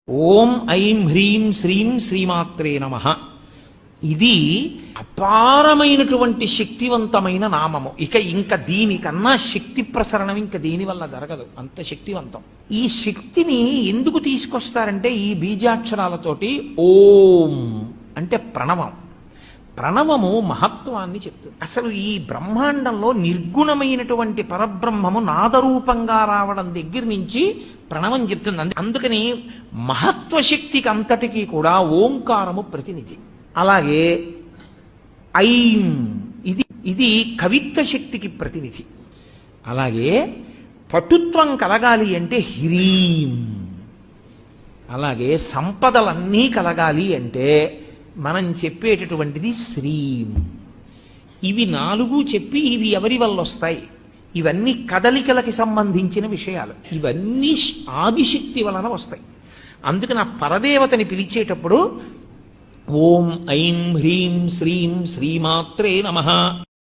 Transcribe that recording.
ఓం ఐం హ్రీం శ్రీం శ్రీమాత్రే నమః. ఇది అపారమైనటువంటి శక్తివంతమైన నామము. ఇంకా దీనికన్నా శక్తి ప్రసరణం ఇంకా దేని వల్ల జరగదు, అంత శక్తివంతం. ఈ శక్తిని ఎందుకు తీసుకొస్తారంటే ఈ బీజాక్షరాలతోటి ఓం అంటే ప్రణవం. ప్రణవము మహత్వాన్ని చెప్తుంది. అసలు ఈ బ్రహ్మాండంలో నిర్గుణమైనటువంటి పరబ్రహ్మము నాదరూపంగా రావడం దగ్గర నుంచి ప్రణవం చెప్తుంది. అందుకని మహత్వశక్తికి అంతటికీ కూడా ఓంకారము ప్రతినిధి. అలాగే ఐం ఇది కవిత్వ శక్తికి ప్రతినిధి. అలాగే పటుత్వం కలగాలి అంటే హ్రీం. అలాగే సంపదలన్నీ కలగాలి అంటే మనం చెప్పేటటువంటిది శ్రీం. ఇవి నాలుగు చెప్పి ఇవి ఎవరి వల్ల వస్తాయి? ఇవన్నీ కదలికలకి సంబంధించిన విషయాలు. ఇవన్నీ ఆదిశక్తి వలన వస్తాయి. అందుకని ఆ పరదేవతని పిలిచేటప్పుడు ఓం ఐం హ్రీం శ్రీం శ్రీమాత్రే నమః